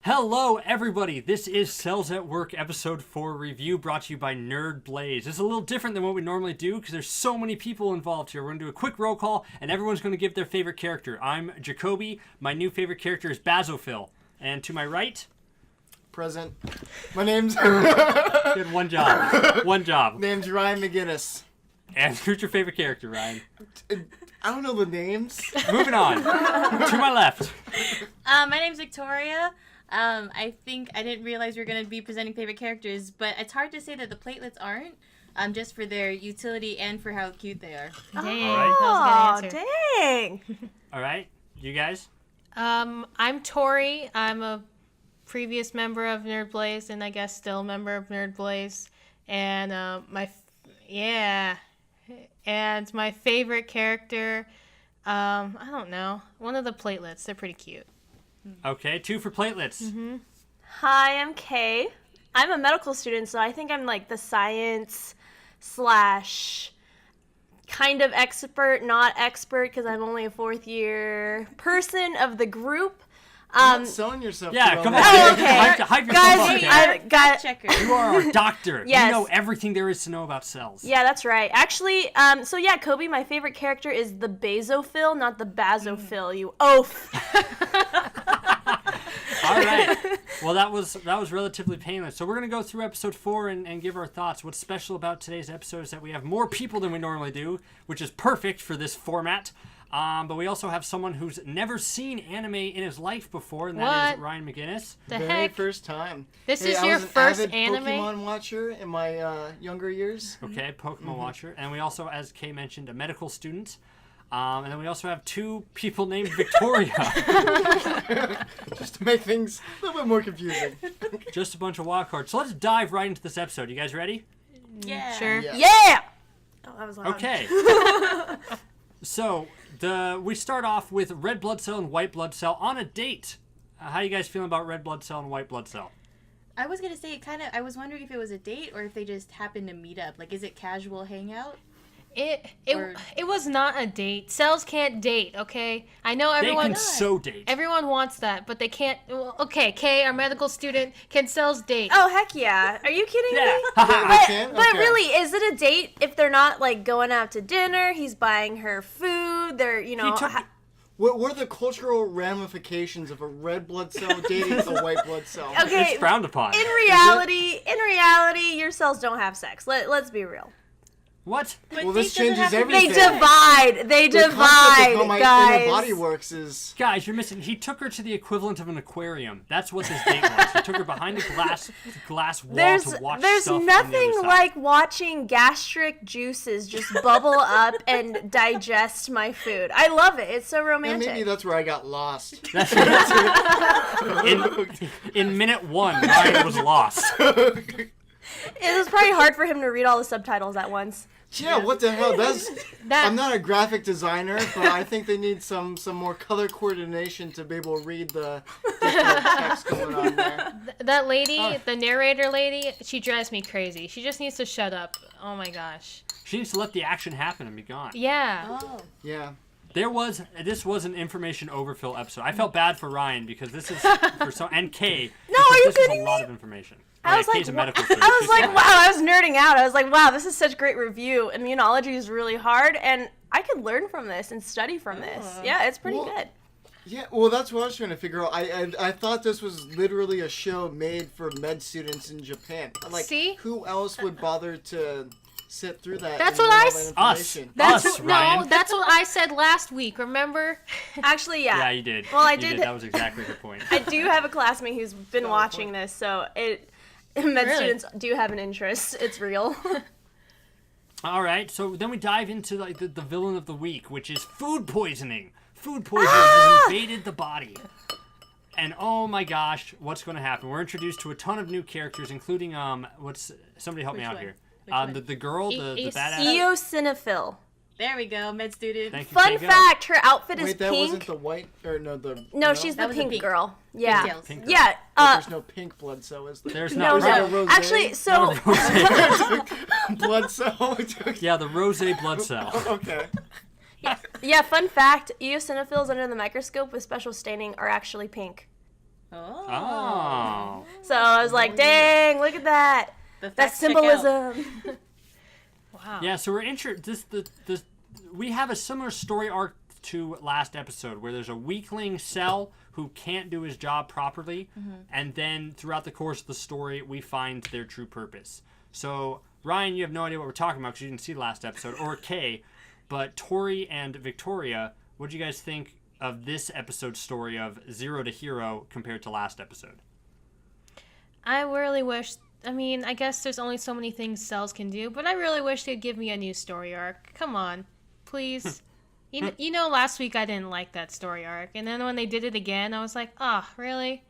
Hello, everybody. This is Cells at Work Episode 4 review brought to you by Nerd Blaze. It's a little different than what we normally do because there's so many people involved here. We're going to do a quick roll call, and everyone's going to give their favorite character. I'm Jacoby. My new favorite character is Basophil. And to my right... Present. My name's... Good, one job. One job. Name's Ryan McGinnis. And who's your favorite character, Ryan? I don't know the names. Moving on. To my left. My name's Victoria. I think I didn't realize we were going to be presenting favorite characters, but it's hard to say that the platelets aren't, just for their utility and for how cute they are. Dang. All That was a good answer. Dang. All right. You guys? I'm Tori. I'm a previous member of Nerd Blaze, and I guess still a member of Nerd Blaze. And and my favorite character, I don't know, one of the platelets. They're pretty cute. Okay, 2 for platelets. Mm-hmm. Hi, I'm Kay. I'm a medical student, so I think I'm like the science / kind of expert, not expert, because I'm only a 4th year person of the group. You're not selling yourself. Yeah, come on. Oh, okay. Hype yourself Guys, up, okay? I got Checker. You are a doctor. Yes. You know everything there is to know about cells. Yeah, that's right. Actually, so yeah, Kobe, my favorite character is the Basophil, not the Basophil, you oaf. All right. Well, that was relatively painless. So we're going to go through episode 4 and give our thoughts. What's special about today's episode is that we have more people than we normally do, which is perfect for this format. But we also have someone who's never seen anime in his life before, and that is Ryan McGinnis. The Very heck? first time. This Hey, is I your was an first avid anime? Pokemon watcher in my younger years. Okay, Pokemon watcher. And we also, as Kay mentioned, a medical student. And then we also have 2 people named Victoria. Just to make things a little bit more confusing. Just a bunch of wild cards. So let's dive right into this episode. You guys ready? Yeah. Sure. Yeah. Yeah! Oh, that was loud. Okay. So we start off with red blood cell and white blood cell on a date. How you guys feeling about red blood cell and white blood cell? I was going to say, I was wondering if it was a date or if they just happened to meet up. Like, is it casual hangout? It was not a date. Cells can't date, okay? I know everyone... They can so date. Everyone wants that, but they can't... Well, okay, Kay, our medical student, can cells date? Oh, heck yeah. Are you kidding Yeah. me? They can? But Okay. really, is it a date if they're not, like, going out to dinner, he's buying her food, they're, you know... What were the cultural ramifications of a red blood cell dating a white blood cell? Okay, It's frowned upon. in reality, your cells don't have sex. Let's be real. What? Well, this Date doesn't changes have to be- everything. They The concept divide, of how my guys. inner body works is... Guys, you're missing. He took her to the equivalent of an aquarium. That's what this date was. He took her behind a glass wall to watch There's stuff on nothing the other side. like watching gastric juices just bubble up and digest my food. I love it. It's so And romantic. maybe that's where I got lost. in minute 1, Ryan was lost. It was probably hard for him to read all the subtitles at once. Yeah, what the hell? That- I'm not a graphic designer, but I think they need some more color coordination to be able to read the text going on there. That lady, the narrator lady, she drives me crazy. She just needs to shut up. Oh my gosh. She needs to let the action happen and be gone. Yeah. Oh. Yeah. This was an information overfill episode. I felt bad for Ryan because this is for some and Kay. No, are you this is kidding a lot me? of information. I was Kay's a like, medical I student. was She's like, fine. wow, I was nerding out. I was like, wow, this is such great review. Immunology is really hard, and I could learn from this and study from this. Yeah, it's pretty good. Yeah, well, that's what I was trying to figure out. I thought this was literally a show made for med students in Japan. Like, See? who else would bother to sit through that? That's and what learn I all that Us. information? Us, Ryan. No, that's what I said last week, remember? Actually, yeah. Yeah, you did. Well, I You did- That was exactly the point. I do have a classmate who's been watching this, so med Really? students do have an interest. It's real. All right, so then we dive into like the villain of the week, which is food poisoning. Food poisoning has invaded the body. And oh my gosh, what's going to happen? We're introduced to a ton of new characters, including somebody help me Which out one? here. Which one? The girl, the Eos- badass. Eosinophil. There we go, med student. Thank you. Fun Kay, go. fact, her outfit is Wait, that pink. wasn't the white, or no, the... No, she's That the was the pink pink. girl. Yeah. Pigtails. Pink girl. Yeah. But there's no pink blood cell, is there? There's No, not. Right. no. Rosé? Actually, so blood cell? Yeah, the rose blood cell. Okay. yeah, fun fact, eosinophils under the microscope with special staining are actually pink. Oh. Oh. was like, dang, look at that. The That facts check out. symbolism. Wow. Yeah, so we're we have a similar story arc to last episode where there's a weakling Cell who can't do his job properly, and then throughout the course of the story, we find their true purpose. So, Ryan, you have no idea what we're talking about because you didn't see the last episode, or Kay, but Tori and Victoria, what do you guys think of this episode's story of Zero to Hero compared to last episode? I really wish. I mean, I guess there's only so many things Cells can do, but I really wish they'd give me a new story arc. Come on, please. You know, last week I didn't like that story arc, and then when they did it again, I was like, oh, really?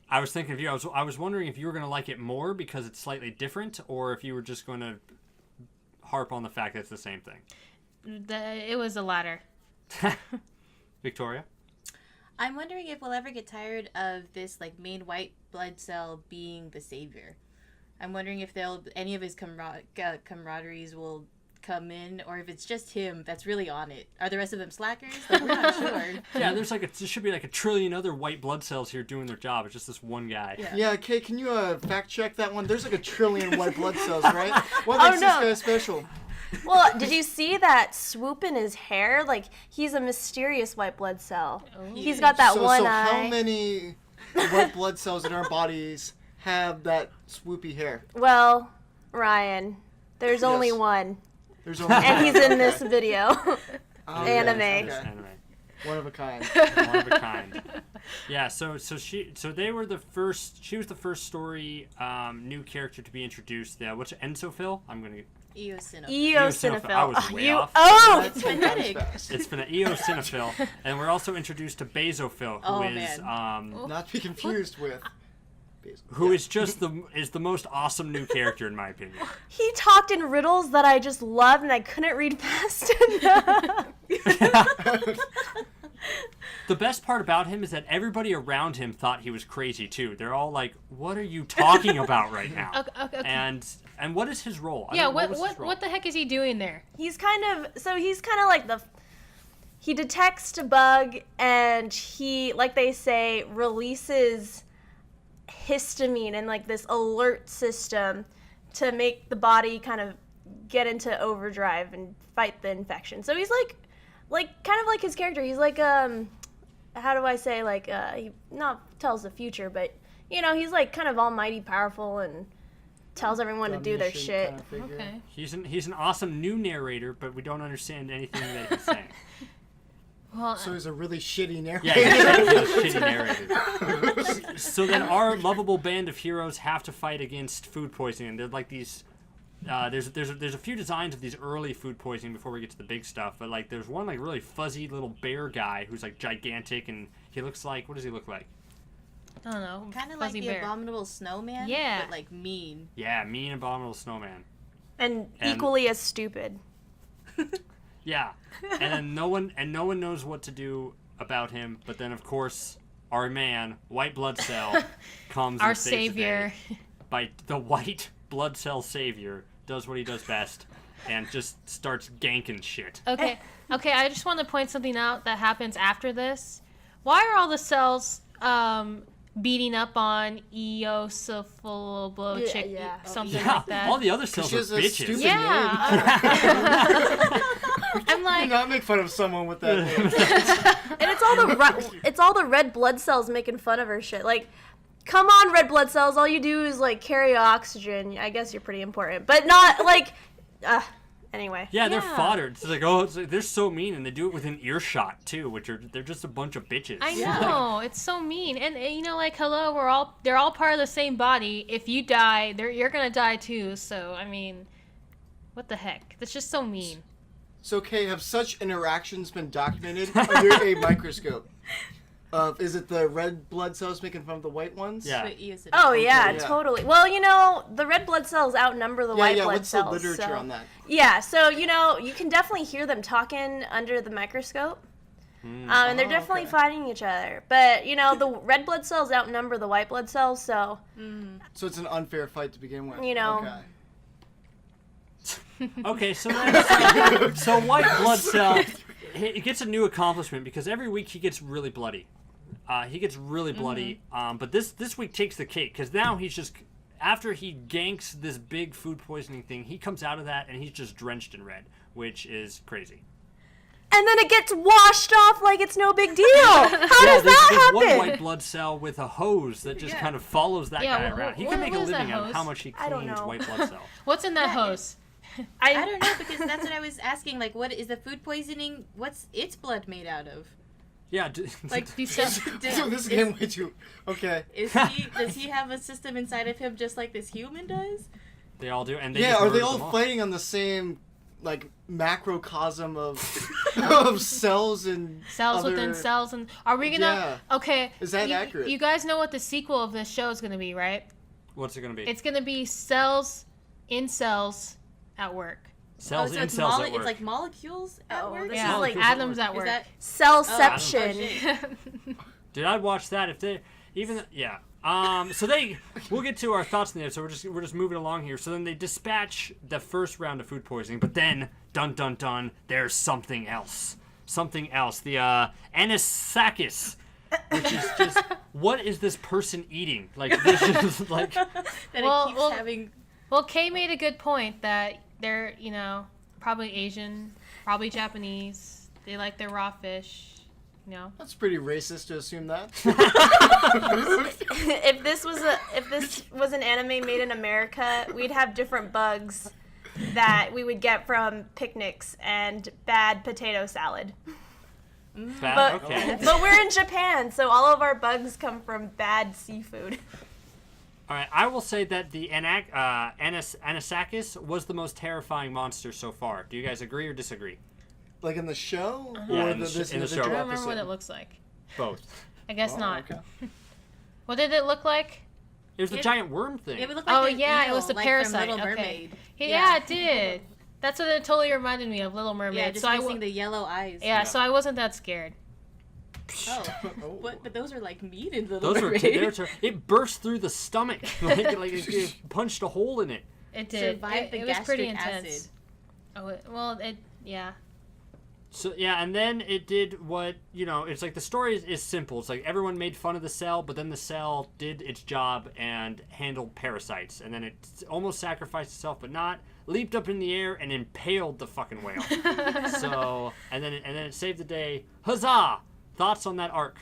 I was thinking of you. I was wondering if you were going to like it more because it's slightly different, or if you were just going to harp on the fact that it's the same thing. It was the latter. Victoria? I'm wondering if we'll ever get tired of this like main white blood cell being the savior. I'm wondering if any of his camaraderies will come in, or if it's just him that's really on it. Are the rest of them slackers? Like, we're not sure. Yeah, there should be like a trillion other white blood cells here doing their job. It's just this one guy. Yeah, Kay, can you fact check that one? There's like a trillion white blood cells, right? What makes this guy special? Well, did you see that swoop in his hair? Like, he's a mysterious white blood cell. Oh. He's got that one eye. So how many white blood cells in our bodies have that swoopy hair? Well, Ryan, there's only Yes. one. There's only And he's one. in this video. Okay, Anime. okay. Anime. One of a kind. One of a kind. Yeah, so they were the first. She was the first story new character to be introduced. What's it, Ensophil? I'm gonna. Eosinophil. Eosinophil. I was way off. Oh! That's phonetic. fast. It's been an Eosinophil, and we're also introduced to Basophil, who Oh, is man. Not to be confused with. who is just the most awesome new character in my opinion. He talked in riddles that I just loved and I couldn't read past enough. The best part about him is that everybody around him thought he was crazy too. They're all like, "What are you talking about right now?" Okay. And what is his role? Yeah, was his role? what the heck is he doing there? He's kind of like he detects a bug and he, like they say, releases histamine and like this alert system to make the body kind of get into overdrive and fight the infection. So he's like kind of like his character. He's like how do I say, like he not tells the future, but you know, he's like kind of almighty powerful and tells everyone to do their Omniscient shit. kind of figure. Okay. He's an awesome new narrator, but we don't understand anything that he's saying. Well, So he's a really shitty narrator. Yeah, he's a shitty narrator. So then our lovable band of heroes have to fight against food poisoning. They're like these. There's a few designs of these early food poisoning before we get to the big stuff. But like there's one like really fuzzy little bear guy who's like gigantic and he looks like, what does he look like? I don't know. Kind of like Fuzzy the bear. Abominable Snowman, Yeah. but like mean. Yeah, mean abominable snowman. And And- equally as stupid. Yeah, and then no one knows what to do about him. But then of course our man, white blood cell, comes Our and saves the savior. day. By the white blood cell savior does what he does best and just starts ganking shit. Okay. I just want to point something out that happens after this. Why are all the cells beating up on Eosinophil Yeah. something Yeah, like that? all the other cells She are has a bitches. stupid Yeah. I'm Do like, not make fun of someone with that name. And it's all the red blood cells making fun of her shit. Like, come on, red blood cells. All you do is like carry oxygen. I guess you're pretty important, but not like. Anyway. Yeah, they're Yeah. fodder. It's like they're so mean, and they do it within earshot too, they're just a bunch of bitches. I know, it's so mean. And you know, like, hello, they're all part of the same body. If you die, you're gonna die too. So I mean, what the heck? That's just so mean. So, Kay, have such interactions been documented under a microscope? Is it the red blood cells making fun of the white ones? Yeah. But Eosinophil. Oh yeah, yeah. totally. Well, you know, the red blood cells outnumber the white blood what's cells. the literature so. on that? Yeah, so you know, you can definitely hear them talking under the microscope. And they're definitely okay. fighting each other. But, you know, the red blood cells outnumber the white blood cells, so, So it's an unfair fight to begin with. You know. Okay. Okay, so white blood cell, he gets a new accomplishment because every week he gets really bloody. He gets really bloody, but this week takes the cake because now he's just after he ganks this big food poisoning thing, he comes out of that and he's just drenched in red, which is crazy. And then it gets washed off like it's no big deal. How does that there's happen? one white blood cell with a hose that just kind of follows that guy around. He can make a what is that living on hose? how much he I don't cleans know. white blood cell. What's in that hose? I don't know, because that's what I was asking. Like, what is the food poisoning? What's its blood made out of? Yeah. Like, So this game way too. Okay. does he have a system inside of him just like this human does? They all do. And Yeah, just are they murder all them fighting on the same like macrocosm of cells and Cells other... within cells, and are we gonna? Yeah. Okay. Is that accurate? You guys know what the sequel of this show is gonna be, right? What's it gonna be? It's gonna be cells in cells at work. Cells so in it's cells at work. it's like molecules at Oh, work? this Yeah, is like atoms at work. Is that... Cellception. Dude, I'd watch that if they even yeah. So we'll get to our thoughts on the episode. We're just moving along here. So then they dispatch the first round of food poisoning, but then dun dun dun, there's something else. Something else. The anisakis, which is just what is this person eating? Like this is like that Well, it keeps well- having... Well, Kay made a good point that they're, probably Asian, probably Japanese. They like their raw fish, That's pretty racist to assume that. if this was an anime made in America, we'd have different bugs that we would get from picnics and bad potato salad. bad. But, Okay. but we're in Japan, so all of our bugs come from bad seafood. All right. I will say that the anisakis was the most terrifying monster so far. Do you guys agree or disagree? Like in the show? Yeah, Or in the this in the show. individual I don't remember what episode? it looks like. Both. I guess Oh, not. okay. What did it look like? It was the It- giant worm thing. It would look like an yeah, it eel, was the like parasite. From Little Okay. Mermaid. Yeah, it did. That's what it totally reminded me of, Little Mermaid. Yeah, just so I missing the yellow eyes. Yeah. so I wasn't that scared. Oh, Oh. but those are like meat in Little Those were Mermaid. it burst through the stomach like it punched a hole in it. It did. Survived the It was pretty gastric intense. acid. Yeah. So yeah, and then it did what it's like the story is simple. It's like everyone made fun of the cell, but then the cell did its job and handled parasites, and then it almost sacrificed itself, but not. Leaped up in the air and impaled the fucking whale. So and then it saved the day. Huzzah! Thoughts on that arc?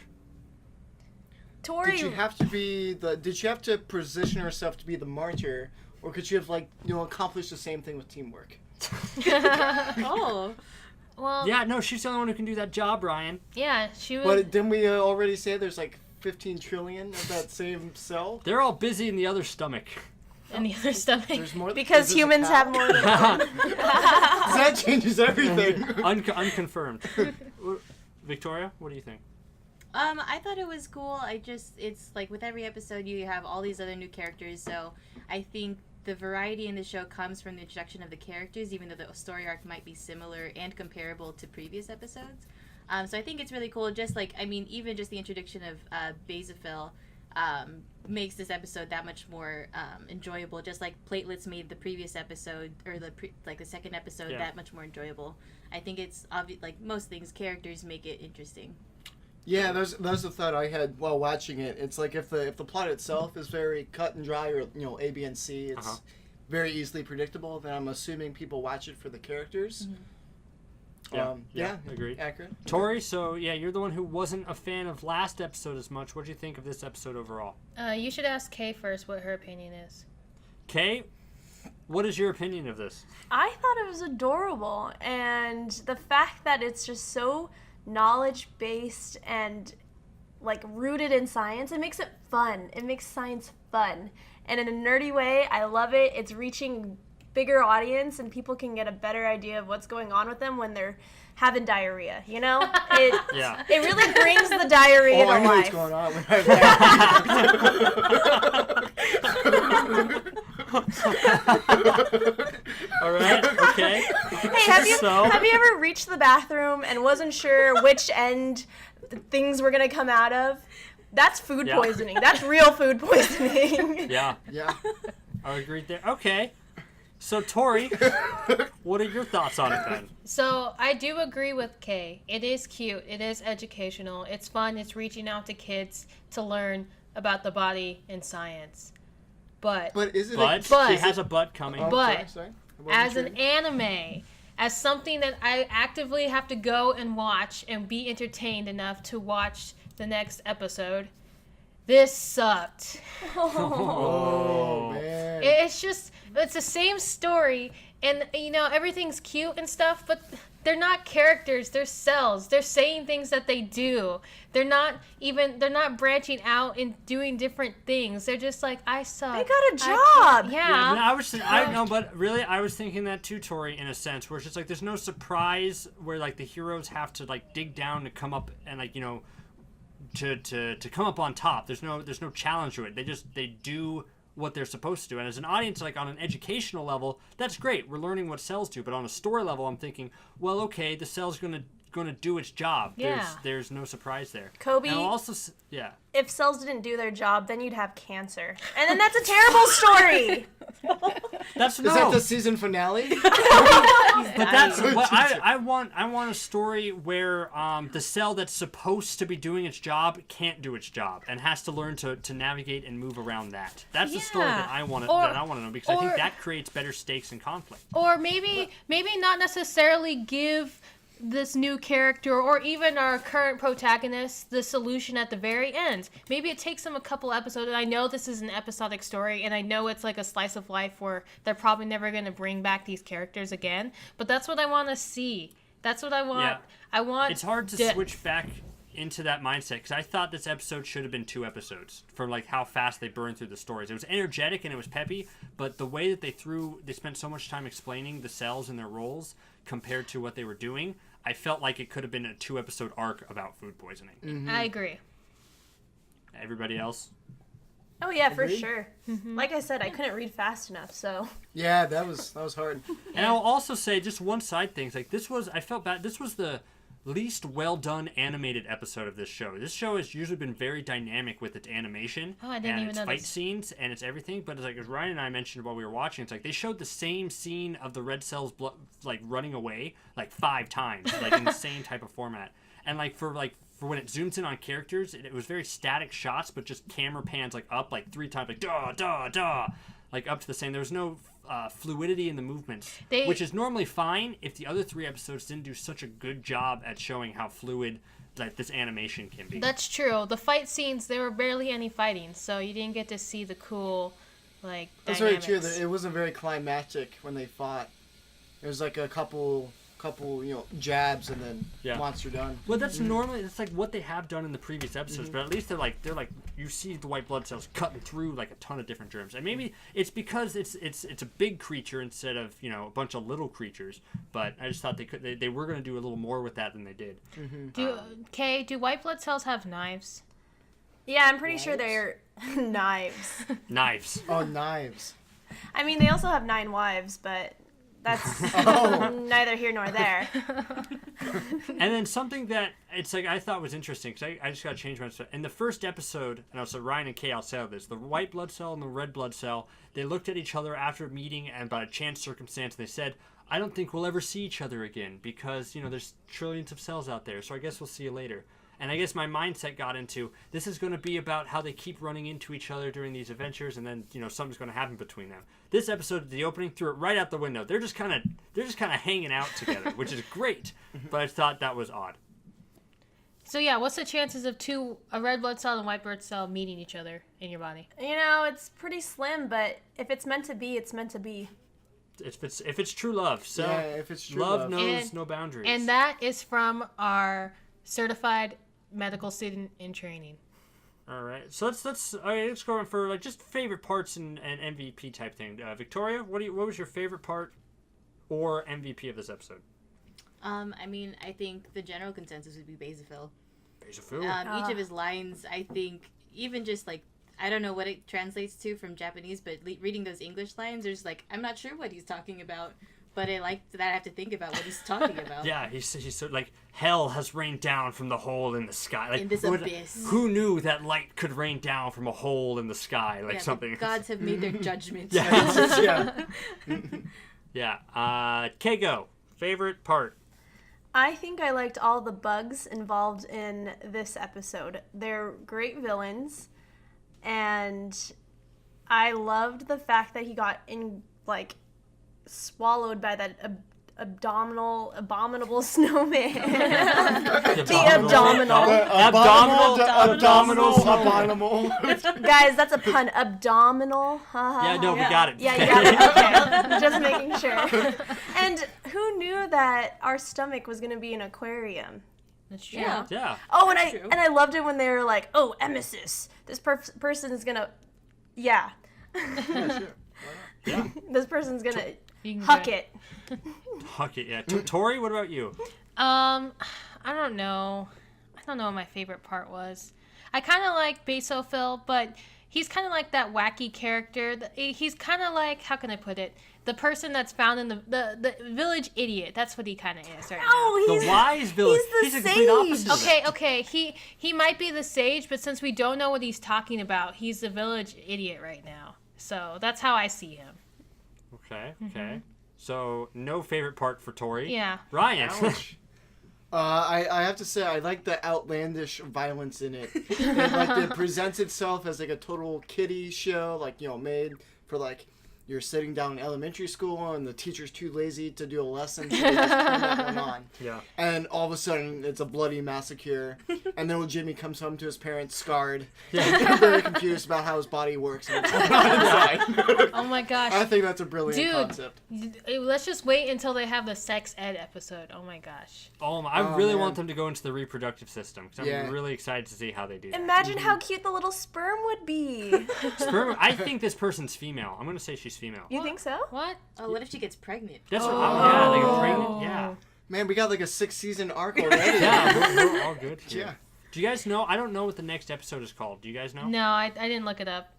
Tori, Did you have to position herself to be the martyr, or could you have accomplished the same thing with teamwork? Oh, Well, Yeah, no, she's the only one who can do that job, Ryan. yeah, she was. But didn't we already say there's like 15 trillion of that same cell? They're all busy in the other stomach. in the other stomach. There's more because is this a humans cow? have more than That changes everything. Unconfirmed. Victoria, what do you think? I thought it was cool. It's like with every episode you have all these other new characters, so I think the variety in the show comes from the introduction of the characters, even though the story arc might be similar and comparable to previous episodes. So I think it's really cool. Just like, even just the introduction of Basophil makes this episode that much more enjoyable. Just like platelets made the previous episode, or the second episode, that much more enjoyable. I think it's obvious. Like most things, characters make it interesting. Yeah, that's the thought I had while watching it. It's like if the plot itself is very cut and dry, or A, B, and C, it's very easily predictable. Then I'm assuming people watch it for the characters. Mm-hmm. Yeah, agreed. Accurate. Tori, so yeah, you're the one who wasn't a fan of last episode as much. What do you think of this episode overall? You should ask Kay first what her opinion is. Kay, what is your opinion of this? I thought it was adorable, and the fact that it's just so knowledge-based and like rooted in science, it makes it fun. It makes science fun, and in a nerdy way, I love it. It's reaching bigger audience, and people can get a better idea of what's going on with them when they're having diarrhea. It Yeah. it really brings the diarrhea Oh, I to know life. what's going on. All right. Okay. Hey, have you So- ever reached the bathroom and wasn't sure which end things were gonna come out of? That's food Yeah. poisoning. That's real food poisoning. Yeah, Yeah. I agreed there. Okay. So Tori, what are your thoughts on it then? So I do agree with Kay. It is cute. It is educational. It's fun. It's reaching out to kids to learn about the body and science. But is it? But a, she has a butt coming. oh, But sorry. as an anime, as something that I actively have to go and watch and be entertained enough to watch the next episode, this sucked. Oh man. It's the same story, and everything's cute and stuff, but they're not characters, they're cells. They're saying things that they do. They're not branching out and doing different things. They're just like, I suck. They got a job. Yeah. I was thinking that too, Tori, in a sense, where it's just like there's no surprise where like the heroes have to like dig down to come up and like, to come up on top. There's no challenge to it. They do what they're supposed to do. And as an audience, like on an educational level, that's great. We're learning what cells do. But on a story level, I'm thinking, well, okay, the cell's gonna do its job. Yeah. There's no surprise there. Kobe, and I'll also, yeah. if cells didn't do their job, then you'd have cancer. And then that's a terrible story. Is Is that the season finale? But that's what I want. I want a story where the cell that's supposed to be doing its job can't do its job and has to learn to navigate and move around that. That's the story that I want to know, because I think that creates better stakes and conflict. Or maybe not necessarily give this new character or even our current protagonist the solution at the very end. Maybe it takes them a couple episodes, and I know this is an episodic story, and I know it's like a slice of life where they're probably never going to bring back these characters again, but that's what I want to see. That's what I want. Yeah. I want. It's hard to switch back into that mindset, because I thought this episode should have been 2 episodes for like how fast they burned through the stories. It was energetic and it was peppy, but the way that they spent so much time explaining the cells and their roles compared to what they were doing, I felt like it could have been a 2-episode arc about food poisoning. Mm-hmm. I agree. Everybody else? Oh yeah, for Agreed? sure. Like I said, I couldn't read fast enough, so. Yeah, that was hard. And I'll also say just one side thing. Like I felt bad. This was the least well done animated episode of this show. This show has usually been very dynamic with its animation I didn't and even its notice. fight scenes and its everything. But it's like as Ryan and I mentioned while we were watching, it's like they showed the same scene of the red cells like running away like 5 times, like in the same type of format. And like for when it zooms in on characters, it was very static shots, but just camera pans like up like 3 times, like da da da, like up to the same. There was no fluidity in the movements, which is normally fine if the other 3 episodes didn't do such a good job at showing how fluid like this animation can be. That's true. The fight scenes, there were barely any fighting, so you didn't get to see the cool like That's dynamics. very true. It wasn't very climactic when they fought. It was like a couple jabs and then monster done. Well, that's normally like what they have done in the previous episodes, but at least they're like you see the white blood cells cutting through like a ton of different germs, and maybe it's because it's a big creature instead of a bunch of little creatures. But I just thought they were going to do a little more with that than they did. Do white blood cells have knives? Yeah, I'm pretty sure they're knives. Knives. Oh, knives. I mean, they also have 9 wives, but that's neither here nor there. And then something that it's like I thought was interesting, because I just got to change my stuff. In the first episode, and also Ryan and Kay, I'll say this, the white blood cell and the red blood cell, they looked at each other after meeting, and by a chance circumstance, they said, I don't think we'll ever see each other again, because, there's trillions of cells out there, so I guess we'll see you later. And I guess my mindset got into, this is going to be about how they keep running into each other during these adventures, and then, something's going to happen between them. This episode, the opening, threw it right out the window. They're just kind of hanging out together, which is great, but I thought that was odd. So yeah, what's the chances of a red blood cell and white blood cell meeting each other in your body? It's pretty slim, but if it's meant to be, it's meant to be. If it's true love, so if it's true love knows no boundaries. And that is from our certified medical student in training. All right, so let's go on for like just favorite parts and MVP type thing. Victoria, what was your favorite part or MVP of this episode? I mean, I think the general consensus would be Basophil. Basophil. Each of his lines, I think, even just like, I don't know what it translates to from Japanese, but reading those English lines, there's like, I'm not sure what he's talking about, but I like that I have to think about what he's talking about. Yeah, he's so like, hell has rained down from the hole in the sky. Like, in this abyss. Who knew that light could rain down from a hole in the sky? Like something. The gods have made their judgment. Yeah. Yeah. Keigo, favorite part? I think I liked all the bugs involved in this episode. They're great villains, and I loved the fact that he got swallowed by that abominable snowman. The abdominal. Abominable. Guys, that's a pun. Abdominal. Yeah, no, we got it. Yeah, you got it. Okay, just making sure. And who knew that our stomach was going to be an aquarium? That's true. Yeah. Yeah. Oh, and I loved it when they were like, "Oh, emesis. This person is gonna, yeah, Yeah, sure. Yeah. this person's gonna You can huck go- it." Huck it, yeah. Tori, what about you? I don't know. I don't know what my favorite part was. I kind of like Basophil, but he's kind of like that wacky character. He's kind of like, how can I put it? The person that's found in the village idiot. That's what he kind of is right now. Oh, The wise village. He's the a complete opposite sage. of that. Okay. He might be the sage, but since we don't know what he's talking about, he's the village idiot right now. So that's how I see him. Okay. So, no favorite part for Tori. Yeah. Ryan. Ouch. I have to say I like the outlandish violence in it. It presents itself as like a total kiddie show, made for you're sitting down in elementary school and the teacher's too lazy to do a lesson, so they just turn that one on. Yeah. And all of a sudden it's a bloody massacre, and then when Jimmy comes home to his parents scarred, and very confused about how his body works and what's going on inside. Oh my gosh. I think that's a brilliant Dude. concept. Let's just wait until they have the sex ed episode. Oh my gosh. I really man. want them to go into the reproductive system because Yeah. I'm really excited to see how they do that. Imagine how cute the little sperm would be. Sperm, I think this person's female. I'm going to say she's female. You think so? What? Oh, what if she gets pregnant? That's what yeah, they get pregnant. Yeah. Man, we got like a 6-season arc already. Yeah, we're all good here. Yeah. Do you guys know? I don't know what the next episode is called. Do you guys know? No, I didn't look it up.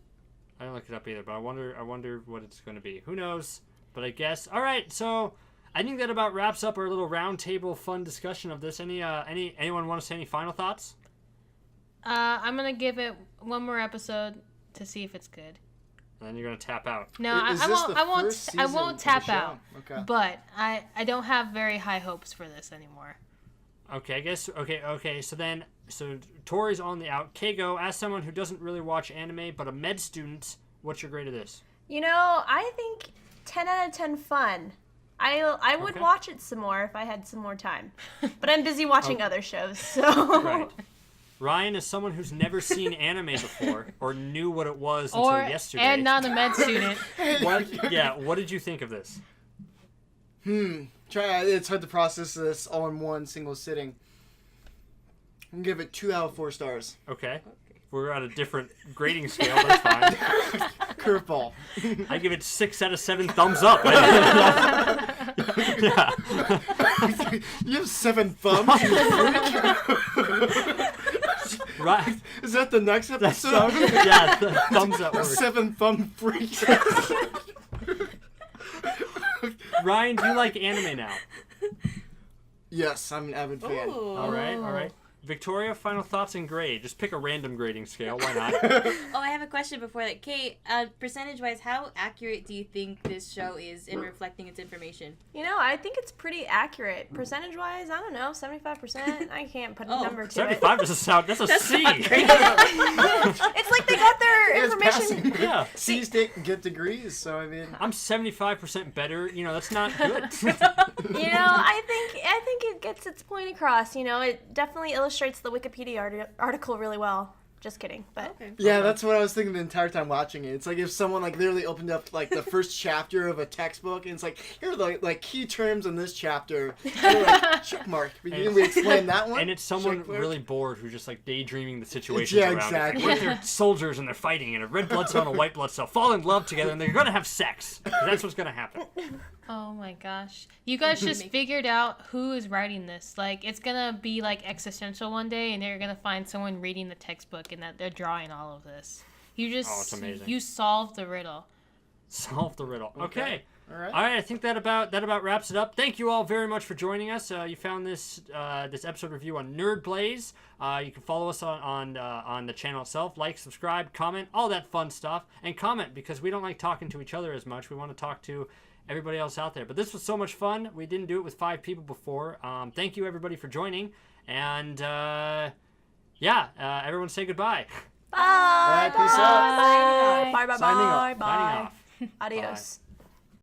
I didn't look it up either, but I wonder what it's going to be. Who knows? But I guess. All right, so I think that about wraps up our little roundtable fun discussion of this. Anyone want to say any final thoughts? I'm gonna give it one more episode to see if it's good. And then you're going to tap out. No, Is I this won't. the I won't. first I season won't of the tap show? out. Okay. But I don't have very high hopes for this anymore. Okay, I guess. Okay. So Tori's on the out. Keigo, as someone who doesn't really watch anime but a med student, what's your grade of this? You know, I think 10 out of 10 fun. I would Okay. watch it some more if I had some more time. But I'm busy watching other shows, so. Right. Ryan is someone who's never seen anime before or knew what it was until yesterday. And not a med student. What did you think of this? It's hard to process this all in one single sitting. I'm gonna give it 2 out of 4 stars. Okay. We're on a different grading scale. That's fine. Curveball. I give it 6 out of 7 thumbs up. Yeah. You have 7 thumbs. Right. Is that the next episode? Yeah, thumbs up. 7 thumb freak. Ryan, do you like anime now? Yes, I'm an avid fan. Ooh. All right. Victoria, final thoughts and grade. Just pick a random grading scale. Why not? Oh, I have a question before that. Kate, percentage-wise, how accurate do you think this show is in reflecting its information? You know, I think it's pretty accurate. Percentage-wise, I don't know, 75%. I can't put a number to it. 75 doesn't sound. That's a C. It's like they got their It's information. passing. Yeah. C's get degrees, so I mean. I'm 75% better. That's not good. You know, I think it gets its point across. You know, it definitely illustrates the Wikipedia article really well. Just kidding, but Okay. Yeah, that's what I was thinking the entire time watching it. It's like if someone literally opened up the first chapter of a textbook and it's like, here are the key terms in this chapter. You're like, check mark. Can we explain that one? And it's someone Check mark. really bored who's just daydreaming the situations Yeah, around exactly. it. What if they're soldiers and they're fighting and a red blood cell and a white blood cell fall in love together and they're gonna have sex. 'Cause that's what's gonna happen. Oh my gosh. You guys just figured out who is writing this. It's gonna be existential one day and they're gonna find someone reading the textbook and that they're drawing all of this. You just Oh, it's amazing. you solved the riddle. Solve the riddle. Okay. All right. All right, I think that about wraps it up. Thank you all very much for joining us. You found this episode review on Nerd Blaze. You can follow us on the channel itself. Like, subscribe, comment, all that fun stuff, and comment because we don't like talking to each other as much. We want to talk to everybody else out there. But this was so much fun. We didn't do it with 5 people before. Thank you everybody for joining, and everyone say goodbye. Bye. Peace out. Bye. Bye. Bye. Signing off. Bye. Signing off. Adios.